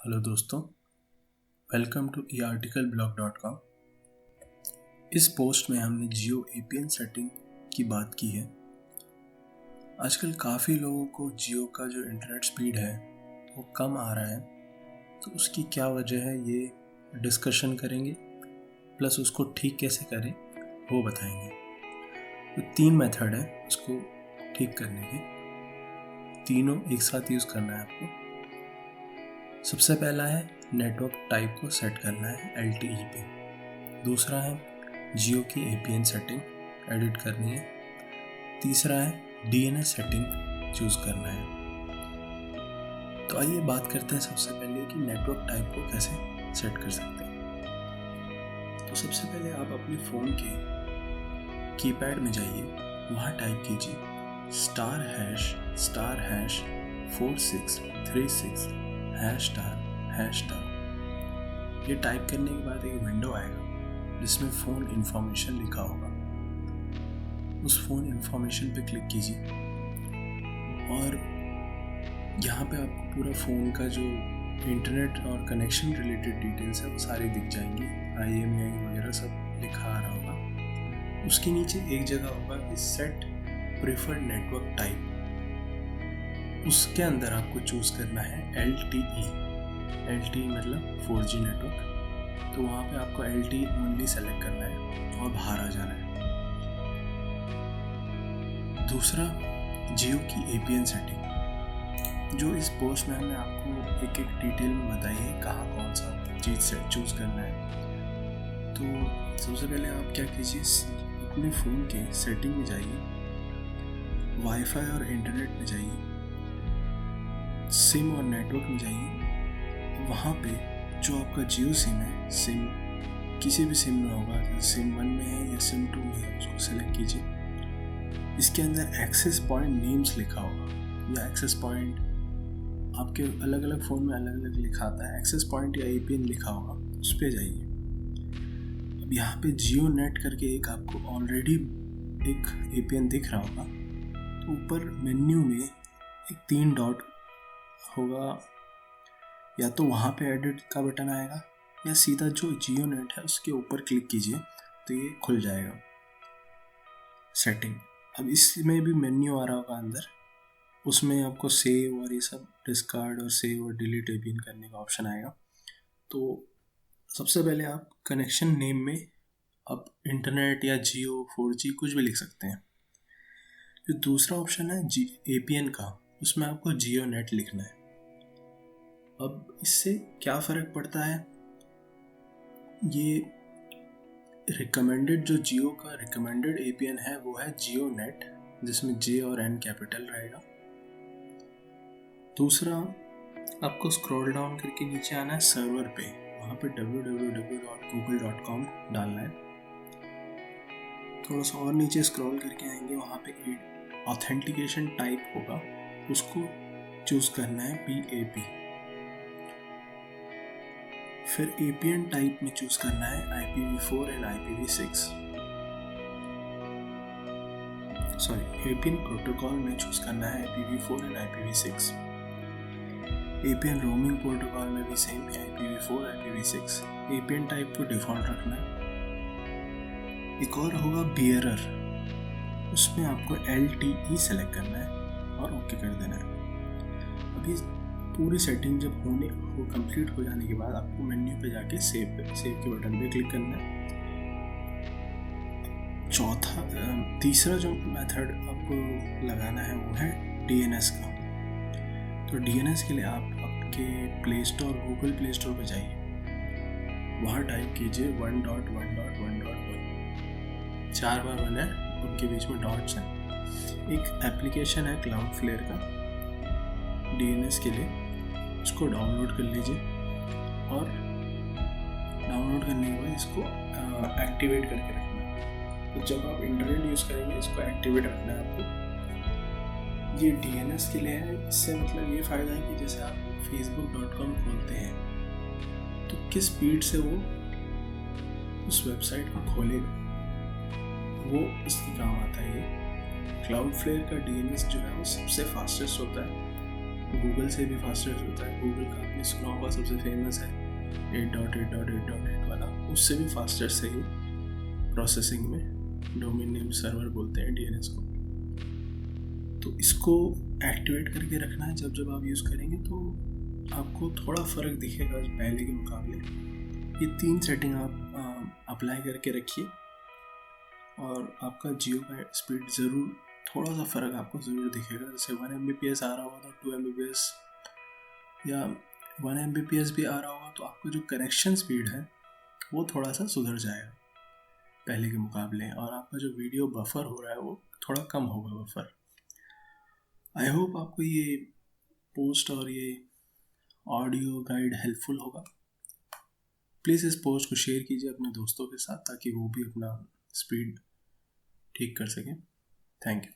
Hello दोस्तों, welcome to earticleblog.com। इस post में हमने जियो APN सेटिंग की बात की है। आजकल काफ़ी लोगों को जियो का जो इंटरनेट स्पीड है वो कम आ रहा है, तो उसकी क्या वजह है ये डिस्कशन करेंगे, प्लस उसको ठीक कैसे करें वो बताएंगे। तो 3 मेथड है उसको ठीक करने के, तीनों एक साथ यूज़ करना है आपको। सबसे पहला है नेटवर्क टाइप को सेट करना है LTE पे। दूसरा है जियो की APN सेटिंग एडिट करनी है। तीसरा है DNS सेटिंग चूज़ करना है। तो आइए बात करते हैं सबसे पहले कि नेटवर्क टाइप को कैसे सेट कर सकते हैं। तो सबसे पहले आप अपने फ़ोन के कीपैड में जाइए, वहाँ टाइप कीजिए *#*4636##. ये टाइप करने के बाद एक विंडो आएगा जिसमें फ़ोन इन्फॉर्मेशन लिखा होगा। उस फ़ोन इन्फॉर्मेशन पे क्लिक कीजिए और यहाँ पे आपको पूरा फ़ोन का जो इंटरनेट और कनेक्शन रिलेटेड डिटेल्स है वो सारी दिख जाएंगी। IMEI वगैरह सब लिखा आ रहा होगा। उसके नीचे एक जगह होगा कि सेट प्रेफर्ड नेटवर्क टाइप। उसके अंदर आपको चूज़ करना है LTE मतलब 4G नेटवर्क। तो वहाँ पे आपको LTE ओनली सेलेक्ट करना है और बाहर आ जाना है। दूसरा, जियो की APN सेटिंग, जो इस पोस्ट में हमने आपको एक एक डिटेल में बताई है कहाँ कौन सा चीज़ से चूज़ करना है। तो सबसे पहले आप क्या कीजिए, अपने फ़ोन के सेटिंग में जाइए, वाईफाई और इंटरनेट में जाइए, सिम और नेटवर्क में जाइए। वहाँ पे जो आपका जियो सिम है, सिम किसी भी सिम में होगा, जैसे सिम 1 में है या सिम 2 में है, उसको सेलेक्ट कीजिए। इसके अंदर एक्सेस पॉइंट नेम्स लिखा होगा या एक्सेस पॉइंट आपके अलग अलग फ़ोन में अलग अलग लिखा आता है। एक्सेस पॉइंट या APN लिखा होगा, उस पर जाइए। अब यहाँ पे जियो नेट करके एक आपको ऑलरेडी एक APN दिख रहा होगा। तो ऊपर मेन्यू में एक 3 डॉट होगा, या तो वहाँ पे एडिट का बटन आएगा या सीधा जो जियो नेट है उसके ऊपर क्लिक कीजिए तो ये खुल जाएगा सेटिंग। अब इसमें भी मेन्यू आ रहा होगा अंदर, उसमें आपको सेव और ये सब डिस्कार्ड और सेव और डिलीट APN करने का ऑप्शन आएगा। तो सबसे पहले आप कनेक्शन नेम में आप इंटरनेट या जियो 4G कुछ भी लिख सकते हैं। जो दूसरा ऑप्शन है APN का, उसमें आपको जियो नेट लिखना है। अब इससे क्या फ़र्क पड़ता है, ये रिकमेंडेड जो जियो का रिकमेंडेड APN है वो है जियो नेट, जिसमें J और N कैपिटल रहेगा। दूसरा, आपको स्क्रॉल डाउन करके नीचे आना है सर्वर पे, वहाँ पे www.google.com डालना है। थोड़ा सा और नीचे स्क्रॉल करके आएंगे, वहाँ पे ऑथेंटिकेशन टाइप होगा, उसको चूज़ करना है PAP। फिर APN टाइप में चूज़ करना है IPv4 and IPv6। APN protocol में चूज़ करना है IPv4 and IPv6। APN roaming protocol में भी सेम है, IPv4 IPv6। APN टाइप को डिफ़ॉल्ट रखना है। एक और होगा बियरर, उसमें आपको LTE सेलेक्ट करना है और ओके कर देना है। अभी पूरी सेटिंग जब कंप्लीट हो जाने के बाद आपको मेन्यू पे जाके सेव के बटन पे क्लिक करना है। तीसरा जो मेथड आपको लगाना है वो है DNS का। तो DNS के लिए आप आपके play store, Google play store पे जाइए, वहाँ टाइप कीजिए 1.1.1.1। 4 बार 1 है, उनके बीच में डॉट्स हैं। एक एप्लीकेशन है क्लाउडफ्लेयर का DNS के लिए, उसको डाउनलोड कर लीजिए और डाउनलोड करने के बाद इसको एक्टिवेट करके रखना है। तो जब आप इंटरनेट यूज़ करेंगे इसको एक्टिवेट रखना है आपको। ये DNS के लिए है। इससे मतलब ये फ़ायदा है कि जैसे आप facebook.com खोलते हैं तो किस स्पीड से वो उस वेबसाइट को खोलेगा, वो इसके काम आता है। ये क्लाउडफ्लेयर का DNS जो है वो सबसे फास्टेस्ट होता है गूगल से भी फास्टेस्ट होता है। गूगल का आपने सुना होगा, सबसे फेमस है 8.8.8.8 वाला, उससे भी फास्टेस्ट है ये प्रोसेसिंग में। डोमेन नेम सर्वर बोलते हैं DNS को। तो इसको एक्टिवेट करके रखना है। जब जब आप यूज़ करेंगे तो आपको थोड़ा फ़र्क दिखेगा पहले के मुकाबले। ये 3 सेटिंग आप अप्लाई करके रखिए और आपका जियो का स्पीड ज़रूर थोड़ा सा फ़र्क आपको ज़रूर दिखेगा। जैसे 1 Mbps आ रहा होगा तो 2 Mbps या 1 Mbps भी आ रहा होगा तो आपका जो कनेक्शन स्पीड है वो थोड़ा सा सुधर जाएगा पहले के मुकाबले, और आपका जो वीडियो बफर हो रहा है वो थोड़ा कम होगा बफर। आई होप आपको ये पोस्ट और ये ऑडियो गाइड हेल्पफुल होगा। प्लीज़ इस पोस्ट को शेयर कीजिए अपने दोस्तों के साथ ताकि वो भी अपना स्पीड ठीक कर सकें। Thank you.